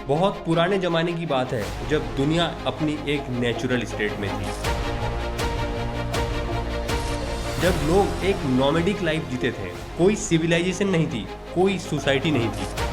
बहुत पुराने जमाने की बात है जब दुनिया अपनी एक नेचुरल स्टेट में थी, जब लोग एक नॉमेडिक लाइफ जीते थे। कोई सिविलाइजेशन नहीं थी, कोई सोसाइटी नहीं थी।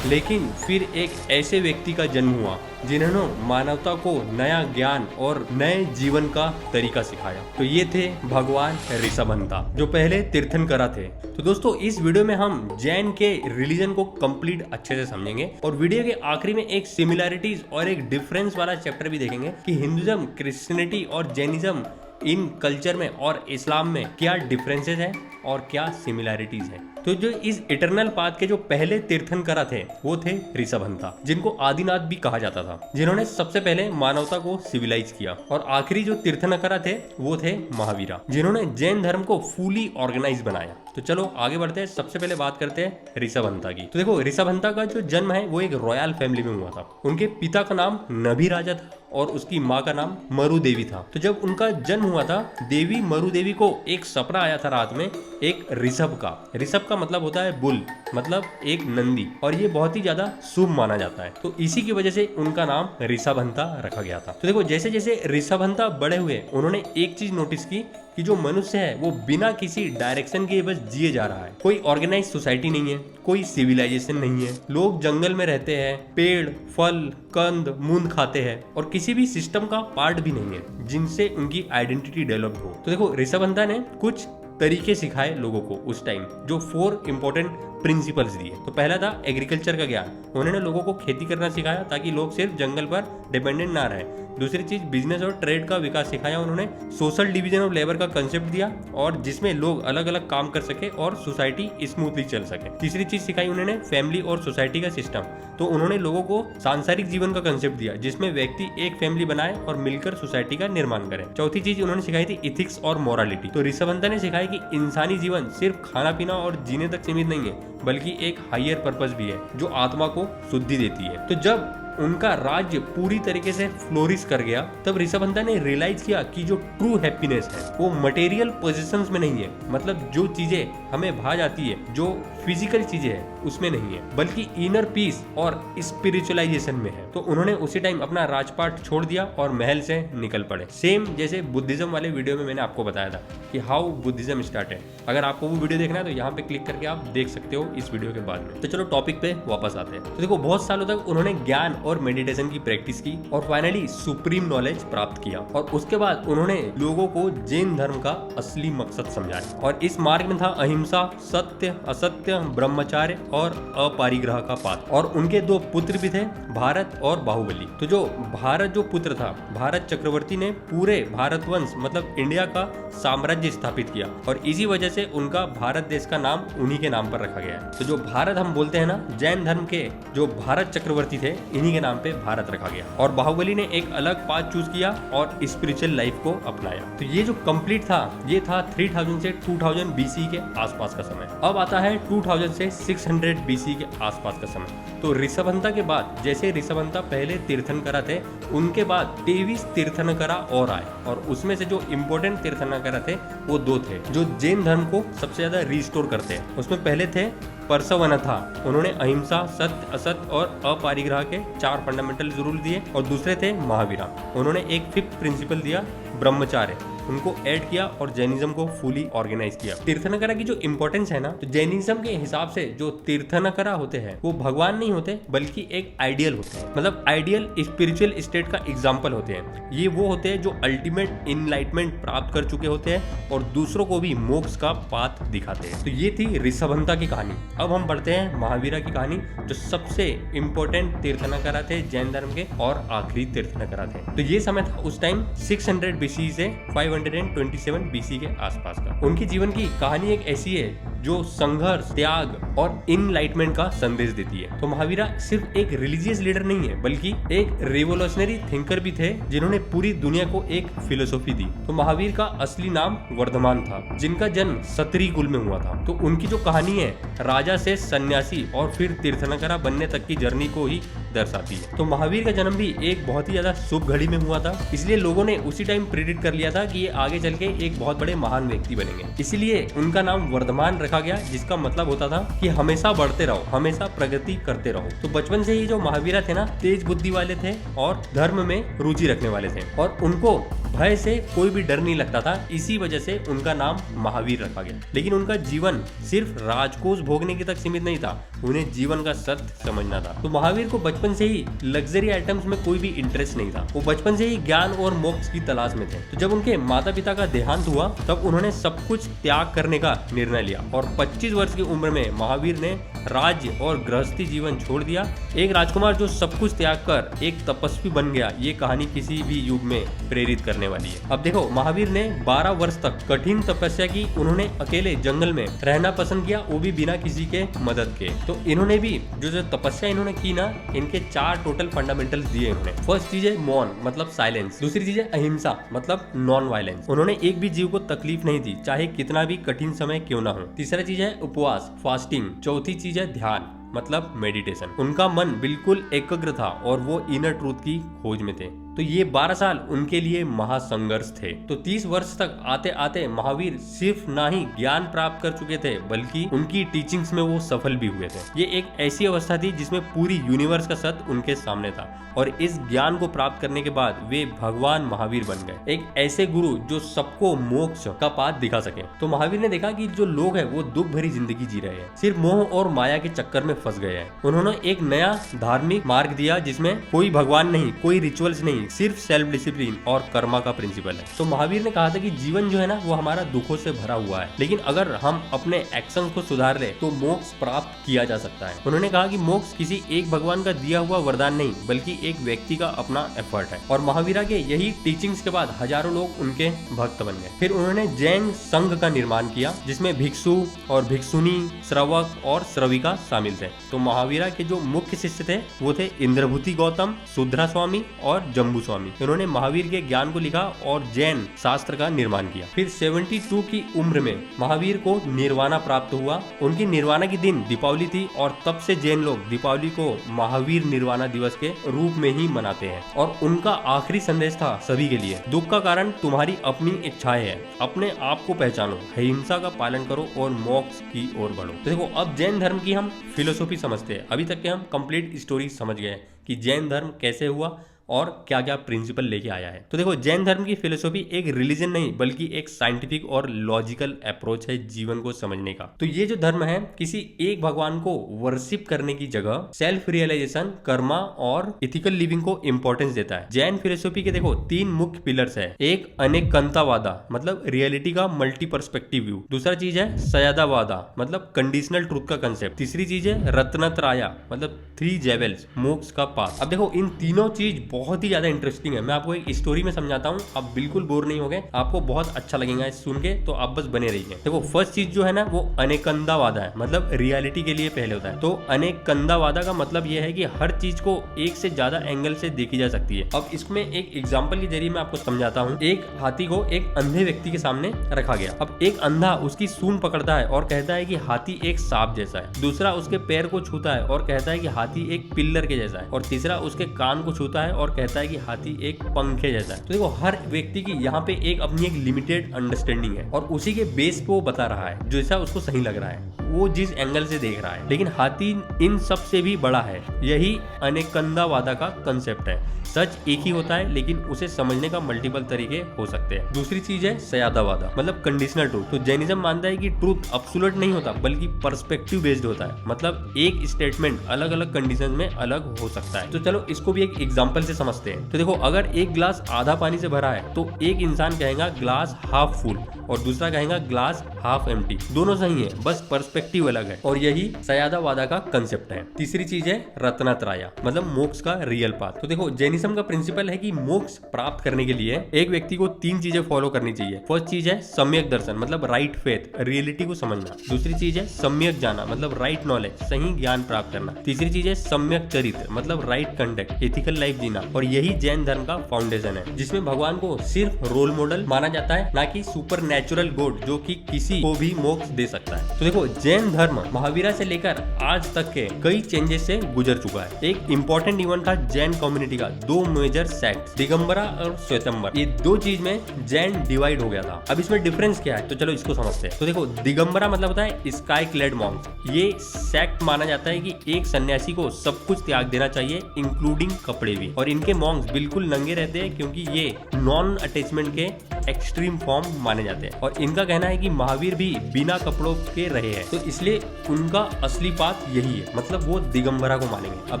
लेकिन फिर एक ऐसे व्यक्ति का जन्म हुआ जिन्होंने मानवता को नया ज्ञान और नए जीवन का तरीका सिखाया। तो ये थे भगवान ऋषभंता, जो पहले तीर्थंकरा थे। तो दोस्तों, इस वीडियो में हम जैन के रिलीजन को कंप्लीट अच्छे से समझेंगे और वीडियो के आखिरी में एक सिमिलैरिटीज और एक डिफरेंस वाला चैप्टर भी देखेंगे कि हिंदुइज्म, क्रिश्चियनिटी और जैनिज्म इन कल्चर में और इस्लाम में क्या डिफरेंसेस हैं और क्या सिमिलैरिटीज हैं। तो जो इस इटर्नल पाथ के जो पहले तीर्थंकरा थे वो थे ऋषभंता, जिनको आदिनाथ भी कहा जाता था, जिन्होंने सबसे पहले मानवता को सिविलाइज किया। और आखिरी जो तीर्थंकरा थे वो थे महावीरा, जिन्होंने जैन धर्म को फुली ऑर्गेनाइज बनाया। तो चलो आगे बढ़ते हैं। सबसे पहले बात करते हैं ऋषभंता की। तो देखो, ऋषभंता का जो जन्म है वो एक रॉयल फैमिली में हुआ था। उनके पिता का नाम नभी राजा था और उसकी माँ का नाम मरु देवी था। तो जब उनका जन्म हुआ था, देवी मरु देवी को एक सपना आया था रात में एक ऋषभ का। ऋषभ का मतलब होता है बुल, मतलब एक नंदी, और ये बहुत ही ज्यादा शुभ माना जाता है। तो इसी की वजह से उनका नाम ऋषभंता रखा गया था। तो देखो, जैसे जैसे ऋषभंता बड़े हुए, उन्होंने एक चीज नोटिस की कि जो मनुष्य है वो बिना किसी डायरेक्शन के बस जिए जा रहा है। कोई ऑर्गेनाइज सोसाइटी नहीं है, कोई सिविलाइजेशन नहीं है। लोग जंगल में रहते हैं, पेड़, फल, कंद, मूंद खाते हैं और किसी भी सिस्टम का पार्ट भी नहीं है जिनसे उनकी आइडेंटिटी डेवलप हो। तो देखो, ऋषभंता ने कुछ तरीके सिखाए लोगों को उस टाइम, जो 4 इंपॉर्टेंट प्रिंसिपल्स दिए। तो पहला था एग्रीकल्चर का ज्ञान। उन्होंने लोगों को खेती करना सिखाया ताकि लोग सिर्फ जंगल पर डिपेंडेंट ना रहे। दूसरी चीज, बिजनेस और ट्रेड का विकास सिखाया उन्होंने। सोशल डिवीजन ऑफ लेबर का कंसेप्ट दिया, और जिसमें लोग अलग अलग काम कर सके और सोसाइटी स्मूथली चल सके। तीसरी चीज सिखाई उन्होंने फैमिली और सोसाइटी का सिस्टम। तो उन्होंने लोगों को सांसारिक जीवन का कंसेप्ट दिया, जिसमें व्यक्ति एक फैमिली बनाए और मिलकर सोसाइटी का निर्माण करे। चौथी चीज उन्होंने सिखाई थी इथिक्स और मोरालिटी। तो ऋषभंता ने सिखाया कि इंसानी जीवन सिर्फ खाना पीना और जीने तक सीमित नहीं है, बल्कि एक हायर पर्पस भी है जो आत्मा को शुद्धि देती है। तो जब उनका राज्य पूरी तरीके से फ्लोरिश कर गया, तब ऋषभंता ने रियलाइज किया कि जो ट्रू हैप्पीनेस है वो मटेरियल पोजीशंस में नहीं है, मतलब जो चीजें हमें भा जाती है, जो फिजिकल चीजें है उसमें नहीं है, बल्कि इनर पीस और स्पिरिचुअलाइजेशन में है। तो उन्होंने उसी टाइम अपना राजपाट छोड़ दिया और महल से निकल पड़े। सेम जैसे बुद्धिज्म वाले वीडियो में मैंने आपको बताया था कि हाउ बुद्धिज्म स्टार्टेड। अगर आपको वो वीडियो देखना है तो यहाँ पे क्लिक करके आप देख सकते हो इस वीडियो के बाद में। तो चलो टॉपिक पे वापस आते हैं। तो देखो, बहुत सालों तक उन्होंने ज्ञान और मेडिटेशन की प्रैक्टिस की और फाइनली सुप्रीम नॉलेज प्राप्त किया। और उसके बाद उन्होंने लोगों को जैन धर्म का असली मकसद समझाया। और इस मार्ग में था अहिंसा, सत्य, असत्य, ब्रह्मचार्य और अपरिग्रह का पाठ। और उनके 2 पुत्र भी थे, भारत और बाहुबली। तो जो भारत जो पुत्र था, भारत चक्रवर्ती ने पूरे भारतवंश मतलब इंडिया का साम्राज्य स्थापित किया, और इसी वजह से उनका भारत देश का नाम उन्हीं के नाम पर रखा गया है। तो जो भारत हम बोलते हैं ना, जैन धर्म के जो भारत चक्रवर्ती थे, इन्हीं के नाम पे भारत रखा गया। और बाहुबली ने एक अलग पाथ चूज किया और स्पिरिचुअल लाइफ को अपनाया। तो ये जो कंप्लीट था, ये था 3000 से 2000 BC के आसपास का समय। अब आता है 2000 से 600 BC के आसपास का समय। तो ऋषभंता के बाद, जैसे ऋषभंता पहले तीर्थंकरा थे, उनके बाद 23 तीर्थंकरा और आए, और उसमें से जो इम्पोर्टेंट तीर्थंकरा थे वो 2 थे जो जैन धर्म को सबसे ज्यादा रिस्टोर करते हैं। उसमें पहले थे परसवनथा। उन्होंने अहिंसा, सत्य, असत्य और अपरिग्रह के 4 फंडामेंटल रूल दिए। और दूसरे थे महावीरा। उन्होंने एक 5th प्रिंसिपल दिया, ब्रह्मचार्य, उनको ऐड किया और जैनिज्म को फुली ऑर्गेनाइज किया। तीर्थंकरा की जो इंपॉर्टेंस है ना, तो जैनिज्म के हिसाब से जो तीर्थंकरा होते हैं वो भगवान नहीं होते, बल्कि एक आइडियल होते हैं, मतलब आइडियल स्पिरिचुअल स्टेट का एग्जाम्पल होते हैं। ये वो होते हैं जो अल्टीमेट इनलाइटमेंट प्राप्त कर चुके होते हैं और दूसरों को भी मोक्ष का पाथ दिखाते हैं। तो ये थी ऋषभंता की कहानी। अब हम बढ़ते हैं महावीरा की कहानी, जो सबसे इंपॉर्टेंट तीर्थंकरा थे जैन धर्म के और आखिरी तीर्थंकरा थे। तो ये समय था उस टाइम 600 BC से 527 BC के आसपास का। उनकी जीवन की कहानी एक ऐसी है जो संघर्ष, त्याग और इनलाइटमेंट का संदेश देती है। तो महावीरा सिर्फ एक रिलीजियस लीडर नहीं है, बल्कि एक रिवोल्यूशनरी थिंकर भी थे, जिन्होंने पूरी दुनिया को एक फिलोसॉफी दी। तो महावीर का असली नाम वर्धमान था, जिनका जन्म सतरी कुल में हुआ था। तो उनकी जो कहानी है, राजा से सन्यासी और फिर तीर्थंकरा बनने तक की जर्नी को ही दर्शाती है। तो महावीर का जन्म भी एक बहुत ही ज्यादा शुभ घड़ी में हुआ था, इसलिए लोगों ने उसी टाइम प्रेडिक्ट कर लिया था कि ये आगे चल के एक बहुत बड़े महान व्यक्ति बनेंगे। इसीलिए उनका नाम वर्धमान रखा गया, जिसका मतलब होता था कि हमेशा बढ़ते रहो, हमेशा प्रगति करते रहो। तो बचपन से ही जो महावीरा थे ना, तेज बुद्धि वाले थे और धर्म में रुचि रखने वाले थे और उनको भय से कोई भी डर नहीं लगता था। इसी वजह से उनका नाम महावीर रखा गया। लेकिन उनका जीवन सिर्फ राजकोष भोगने के तक सीमित नहीं था, उन्हें जीवन का सत्य समझना था। तो महावीर को बचपन से ही लग्जरी आइटम्स में कोई भी इंटरेस्ट नहीं था। वो बचपन से ही ज्ञान और मोक्ष की तलाश में थे। तो जब उनके माता पिता का देहांत हुआ तब उन्होंने सब कुछ त्याग करने का निर्णय लिया और 25 वर्ष की उम्र में महावीर ने राज्य और गृहस्थी जीवन छोड़ दिया। एक राजकुमार जो सब कुछ त्याग कर एक तपस्वी बन गया, ये कहानी किसी भी युग में प्रेरित करने वाली है। अब देखो, महावीर ने 12 वर्ष तक कठिन तपस्या की। उन्होंने अकेले जंगल में रहना पसंद किया, वो भी बिना किसी के मदद के। तो इन्होंने भी जो तपस्या इन्होंने की ना, इनके 4 टोटल फंडामेंटल्स दिए इन्होंने। फर्स्ट चीज है मौन, मतलब साइलेंस। दूसरी चीज है अहिंसा, मतलब नॉन वायलेंस। उन्होंने एक भी जीव को तकलीफ नहीं दी, चाहे कितना भी कठिन समय क्यों ना हो। तीसरा चीज है उपवास, फास्टिंग। चौथी चीज है ध्यान, मतलब मेडिटेशन। उनका मन बिल्कुल एकाग्र था और वो इनर ट्रूथ की खोज में थे। तो ये 12 साल उनके लिए महासंघर्ष थे। तो 30 वर्ष तक आते आते महावीर सिर्फ ना ही ज्ञान प्राप्त कर चुके थे, बल्कि उनकी टीचिंग्स में वो सफल भी हुए थे। ये एक ऐसी अवस्था थी जिसमें पूरी यूनिवर्स का सत्य उनके सामने था और इस ज्ञान को प्राप्त करने के बाद वे भगवान महावीर बन गए, एक ऐसे गुरु जो सबको मोक्ष का पाथ दिखा सके। तो महावीर ने देखा कि जो लोग हैं वो दुख भरी जिंदगी जी रहे हैं, सिर्फ मोह और माया के चक्कर में फंस गए हैं। उन्होंने एक नया धार्मिक मार्ग दिया जिसमें कोई भगवान नहीं, कोई रिचुअल्स नहीं, सिर्फ सेल्फ डिसिप्लिन और कर्मा का प्रिंसिपल है। तो महावीर ने कहा था कि जीवन जो है ना, वो हमारा दुखों से भरा हुआ है, लेकिन अगर हम अपने एक्शंस को सुधार ले तो मोक्ष प्राप्त किया जा सकता है। उन्होंने कहा कि मोक्ष किसी एक भगवान का दिया हुआ वरदान नहीं, बल्कि एक व्यक्ति का अपना एफर्ट है। और महावीरा के यही टीचिंग्स के बाद हजारों लोग उनके भक्त बन गए। फिर उन्होंने जैन संघ का निर्माण किया, जिसमें भिक्षु और भिक्षुनी, श्रवक और श्रविका शामिल थे। तो महावीरा के जो मुख्य शिष्य थे वो थे इंद्रभूति गौतम, सुधरा स्वामी और जम्बू स्वामी। उन्होंने महावीर के ज्ञान को लिखा और जैन शास्त्र का निर्माण किया। फिर 72 की उम्र में महावीर को निर्वाणा प्राप्त हुआ। उनकी निर्वाणा की दिन दीपावली थी और तब से जैन लोग दीपावली को महावीर निर्वाणा दिवस के रूप में ही मनाते हैं। और उनका आखिरी संदेश था सभी के लिए, दुख का कारण तुम्हारी अपनी इच्छाएं है, अपने आप को पहचानो, अहिंसा का पालन करो और मोक्ष की ओर बढ़ो। तो देखो, अब जैन धर्म की हम फिलोसॉफी समझते हैं। अभी तक के हम कंप्लीट स्टोरी समझ गए कि जैन धर्म कैसे हुआ और क्या क्या प्रिंसिपल लेके आया है। तो देखो, जैन धर्म की फिलोसॉफी एक रिलीजन नहीं बल्कि एक साइंटिफिक और लॉजिकल अप्रोच है जीवन को समझने का। तो ये जो धर्म है किसी एक भगवान को वर्शिप करने की जगह सेल्फ रियलाइजेशन, कर्मा और इथिकल लिविंग को इंपॉर्टेंस देता है। जैन फिलोसॉफी के देखो 3 मुख्य पिलर्स है। एक अनेकंतावादा, मतलब रियलिटी का मल्टी पर्सपेक्टिव व्यू। दूसरा चीज है सयादावादा, मतलब कंडीशनल ट्रूथ का कंसेप्ट। तीसरी चीज है रत्नत्रया, मतलब 3 जेवल्स, मोक्ष का पाथ। अब देखो, इन तीनों चीज बहुत ही ज्यादा इंटरेस्टिंग है। मैं आपको एक स्टोरी में समझाता हूँ, आप बिल्कुल बोर नहीं होगे, आपको बहुत अच्छा लगेगा सुन के, तो आप बस बने रहिए। देखो, फर्स्ट चीज जो है ना वो अनेकंदावादा है, मतलब रियलिटी के लिए पहले होता है। तो अनेकंदावादा का मतलब यह है कि हर चीज को एक से ज्यादा एंगल से देखी जा सकती है। अब इसमें एक एग्जाम्पल के जरिए मैं आपको समझाता हूँ। एक हाथी को एक अंधे व्यक्ति के सामने रखा गया। अब एक अंधा उसकी सूंड पकड़ता है और कहता है कि हाथी एक सांप जैसा है। दूसरा उसके पैर को छूता है और कहता है कि हाथी एक पिल्लर के जैसा है। और तीसरा उसके कान को छूता है और कहता है कि हाथी एक पंखे जैसा है। तो देखो, हर व्यक्ति की यहाँ पे एक अपनी एक लिमिटेड अंडरस्टैंडिंग है और उसी के बेस पे वो बता रहा है, जैसा उसको सही लग रहा है, वो जिस एंगल से देख रहा है। लेकिन हाथी इन सब से भी बड़ा है। यही अनेकंदावादा का कंसेप्ट है। सच एक ही होता है लेकिन उसे समझने का मल्टीपल तरीके हो सकते हैं। दूसरी चीज है सयादावादा, मतलब कंडीशनल ट्रूथ। तो जैनिज्म मानता है कि ट्रूथ एब्सोल्यूट नहीं होता बल्कि पर्सपेक्टिव बेस्ड होता है, मतलब एक स्टेटमेंट अलग अलग कंडीशन में अलग हो सकता है। तो चलो इसको भी एक एग्जांपल से समझते हैं। तो देखो, अगर एक ग्लास आधा पानी से भरा है तो एक इंसान कहेगा ग्लास हाफ फुल और दूसरा कहेगा ग्लास हाफ एम्प्टी। दोनों सही है, बस पर्सपेक्टिव अलग है। और यही सयादावादा का कंसेप्ट है। तीसरी चीज है रत्नत्रया, मतलब मोक्ष का रियल पाथ। तो देखो, जैनिज्म का प्रिंसिपल है कि मोक्ष प्राप्त करने के लिए एक व्यक्ति को 3 चीजें फॉलो करनी चाहिए। फर्स्ट चीज है सम्यक दर्शन, मतलब राइट फेथ, रियलिटी को समझना। दूसरी चीज है सम्यक जाना, मतलब राइट नॉलेज, सही ज्ञान प्राप्त करना। तीसरी चीज है सम्यक चरित्र, मतलब राइट कंडक्ट, एथिकल लाइफ जीना। और यही जैन धर्म का फाउंडेशन है, जिसमें भगवान को सिर्फ रोल मॉडल माना जाता है, ना कि सुपर नेचुरल गॉड जो कि किसी को भी मोक्ष दे सकता है। तो देखो, जैन जैन धर्म महावीरा से लेकर आज तक के कई चेंजेस से गुजर चुका है। एक इंपॉर्टेंट इवेंट था जैन कम्युनिटी का, दो मेजर सेक्ट दिगंबरा और श्वेतंबर, ये दो चीज में जैन डिवाइड हो गया था। अब इसमें डिफरेंस क्या है तो चलो इसको समझते हैं। तो देखो, दिगंबरा मतलब होता है स्काई क्लेड मॉन्क्स। ये सेक्ट माना जाता है कि एक सन्यासी को सब कुछ त्याग देना चाहिए इंक्लूडिंग कपड़े भी, और इनके मॉन्क्स बिल्कुल नंगे रहते हैं क्योंकि ये नॉन अटैचमेंट के एक्सट्रीम फॉर्म माने जाते हैं। और इनका कहना है कि महावीर भी बिना कपड़ों के रहे हैं, तो इसलिए उनका असली पाथ यही है, मतलब वो दिगंबरा को मानेंगे। अब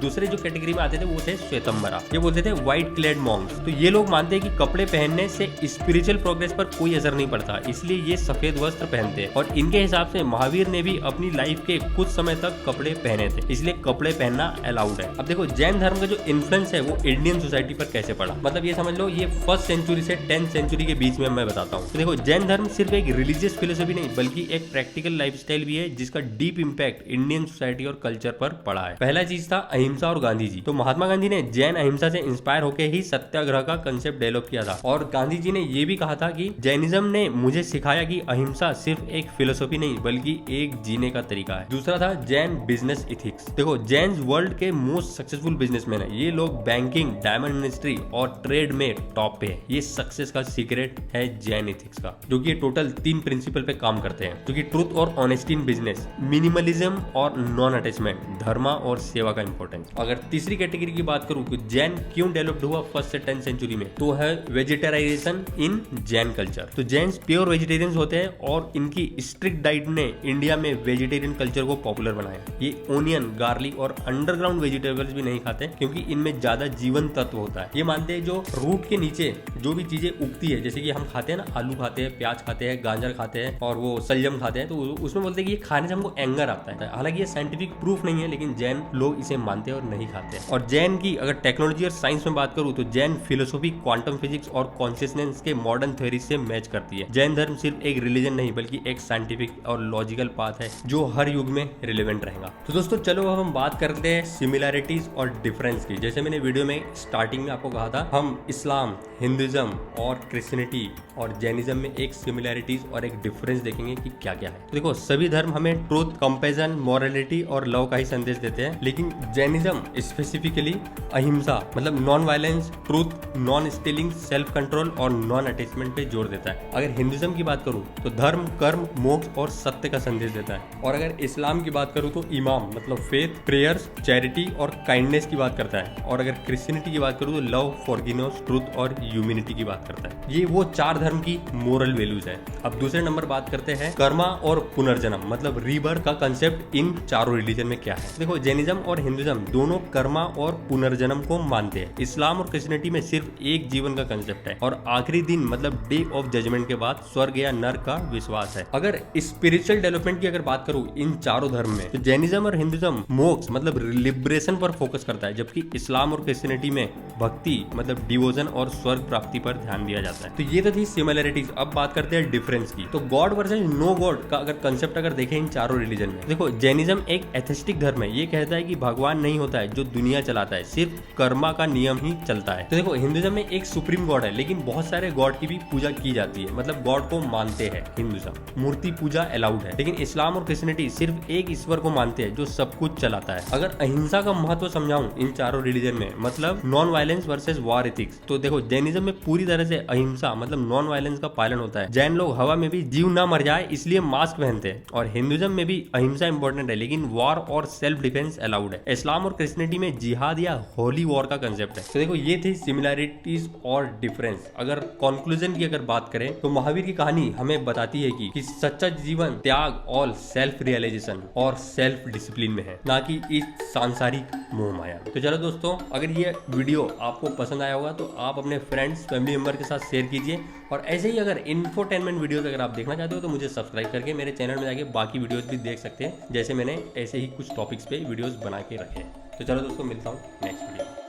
दूसरे जो कैटेगरी में आते थे वो थे श्वेतंबरा, ये बोलते थे व्हाइट क्लेड मॉन्क्स। तो ये लोग मानते हैं कि कपड़े पहनने से स्पिरिचुअल प्रोग्रेस पर कोई असर नहीं पड़ता, इसलिए ये सफेद वस्त्र पहनते हैं। और इनके हिसाब से महावीर ने भी अपनी लाइफ के कुछ समय तक कपड़े पहने थे, इसलिए कपड़े पहनना अलाउड है। अब देखो, जैन धर्म का जो इन्फ्लुएंस है वो इंडियन सोसाइटी पर कैसे पड़ा, मतलब ये समझ लो ये 1st सेंचुरी से 10th सेंचुरी के बीच में मैं बताता हूँ। तो देखो, जैन धर्म सिर्फ एक रिलीजियस फिलोसफी नहीं बल्कि एक प्रैक्टिकल लाइफस्टाइल भी है जिसका डीप इंपैक्ट इंडियन सोसाइटी और कल्चर पर पड़ा है। पहला चीज था अहिंसा और गांधी जी। तो महात्मा गांधी ने जैन अहिंसा से इंस्पायर होकर ही सत्याग्रह का कंसेप्ट डेवलप किया था, और गांधी जी ने यह भी कहा था कि जैनिज्म ने मुझे सिखाया कि अहिंसा सिर्फ एक फिलोसफी नहीं बल्कि एक जीने का तरीका है। दूसरा था जैन बिजनेस इथिक्स। देखो, जैन वर्ल्ड के मोस्ट सक्सेसफुल बिजनेसमैन है। ये लोग बैंकिंग, डायमंड इंडस्ट्री और ट्रेड में टॉप पे है। ये सक्सेस का सीक्रेट है जैन इथिक्स का, जो कि टोटल 3 प्रिंसिपल पे काम करते हैं, जो कि ट्रूथ और ऑनेस्टी इन बिजनेस, मिनिमलिज्म और नॉन अटैचमेंट, धर्म और सेवा का इंपॉर्टेंस। अगर तीसरी कैटेगरी की बात करूं कि जैन क्यों डेवलप्ड हुआ 1st से 10th सेंचुरी में, तो है वेजिटेरियन इन जैन कल्चर। तो जैन प्योर वेजिटेरियंस होते हैं और इनकी स्ट्रिक्ट डाइट ने इंडिया में वेजिटेरियन कल्चर को पॉपुलर बनाया। ये ओनियन, गार्लिक और अंडरग्राउंड वेजिटेबल्स भी नहीं खाते क्योंकि इनमें ज्यादा जीवन तत्व होता है। ये मानते हैं जो रूट के नीचे जो भी चीजें उगती है, जैसे कि हम खाते हैं ना, आलू खाते हैं, प्याज खाते हैं, गाजर खाते हैं और वो सलजम खाते हैं, तो उसमें बोलते हैं कि ये खाने से हमको एंगर आता है। हालांकि ये साइंटिफिक प्रूफ नहीं है, लेकिन जैन लोग इसे मानते हैं और नहीं खाते हैं। और जैन की अगर टेक्नोलॉजी और साइंस में बात करूं तो जैन फिलोसफी क्वांटम फिजिक्स और कॉन्शियसनेस के मॉडर्न थ्योरी से मैच करती है। जैन धर्म सिर्फ एक रिलीजन नहीं बल्कि एक साइंटिफिक और लॉजिकल पाथ है जो हर युग में रिलेवेंट रहेगा। तो दोस्तों, चलो अब हम बात करते हैं सिमिलैरिटीज और डिफरेंस की। जैसे मैंने वीडियो में स्टार्टिंग में आपको कहा था, हम इस्लाम, हिंदुइज्म और क्रिश्चियनिटी और जैनिज्म में एक सिमिलैरिटीज और एक डिफरेंस देखेंगे कि क्या क्या है। तो देखो, सभी धर्म हमें ट्रूथ, कंपैशन, मॉरलिटी और लव का ही संदेश देते हैं, लेकिन जैनिज्म स्पेसिफिकली अहिंसा मतलब non violence, truth, non stealing, self control और नॉन अटैचमेंट पे जोर देता है। अगर हिंदुइज्म की बात करूं तो धर्म, कर्म, मोक्ष और सत्य का संदेश देता है। और अगर इस्लाम की बात करूं तो ईमान मतलब फेथ, प्रेयर्स, चैरिटी और काइंडनेस की बात करता है। और अगर क्रिश्चियनिटी की बात करूं तो लव, फॉरगिवनेस, ट्रूथ और ह्यूमैनिटी की बात करता है। ये वो 4 धर्म की मोरल वैल्यूज है। अब दूसरे नंबर बात करते हैं कर्मा और पुनर्जन्म मतलब रीबर्थ का कंसेप्ट इन चारों रिलीजन में क्या है। देखो, जैनिज्म और हिंदुइज्म दोनों कर्मा और पुनर्जन्म को मानते हैं। इस्लाम और क्रिश्चियनिटी में सिर्फ एक जीवन का कंसेप्ट है और आखिरी दिन मतलब डे ऑफ जजमेंट के बाद स्वर्ग या नर्क का विश्वास है। अगर स्पिरिचुअल डेवलपमेंट की अगर बात करूं इन चारों धर्म में, तो जैनिज्म और हिंदुइज्म मोक्ष मतलब लिबरेशन पर फोकस करता है, जबकि इस्लाम और क्रिश्चियनिटी में भक्ति मतलब डिवोशन और स्वर्ग प्राप्ति पर ध्यान दिया जाता है। तो ये तो थी सिमिलरिटीज। अब बात करते हैं डिफरेंस की। तो गॉड वर्सेस नो गॉड का अगर कंसेप्ट अगर देखें इन चारों रिलीजन में, देखो, जैनिज्म एक एथिस्टिक धर्म है। ये कहता है कि भगवान नहीं होता है जो दुनिया चलाता है, सिर्फ कर्मा का नियम ही चलता है। तो देखो, हिंदुइज्म में एक सुप्रीम गॉड है, लेकिन बहुत सारे गॉड की भी पूजा की जाती है, मतलब गॉड को मानते हैं। हिंदुइज्म मूर्ति पूजा अलाउड है, लेकिन इस्लाम और क्रिश्चियनिटी सिर्फ एक ईश्वर को मानते हैं जो सब कुछ चलाता है। अगर अहिंसा का महत्व समझाऊं इन चारों रिलीजन में, मतलब non violence versus war ethics, तो देखो, जैनिज्म में पूरी तरह से अहिंसा मतलब नॉन वायलेंस का पालन होता है। जैन लोग हवा में भी जीव ना मर जाए इसलिए मास्क पहनते हैं। और हिंदुइज्म में भी अहिंसा इंपॉर्टेंट है, लेकिन वॉर और सेल्फ डिफेंस अलाउड है। इस्लाम और क्रिश्चियनिटी में जिहाद या होली वॉर का कंसेप्ट है। तो देखो, ये थी सिमिलैरिटीज और डिफरेंस। अगर कंक्लूजन की अगर बात करें तो महावीर की कहानी हमें बताती है कि सच्चा जीवन त्याग और सेल्फ रियलाइजेशन और सेल्फ डिसिप्लिन में है, ना कि इस सांसारिक मोह माया। तो चलो दोस्तों, अगर ये वीडियो आपको पसंद आया होगा तो आप अपने फ्रेंड्स, फैमिली मेंबर के साथ शेयर कीजिए। और ऐसे ही अगर इन्फोटेनमेंट वीडियोस अगर आप देखना चाहते हो तो मुझे सब्सक्राइब करके मेरे चैनल में जाके बाकी वीडियोस भी देख सकते हैं, जैसे मैंने ऐसे ही कुछ टॉपिक्स पे वीडियोस बना के रखे हैं। तो चलो दोस्तों, मिलता हूँ नेक्स्ट वीडियो।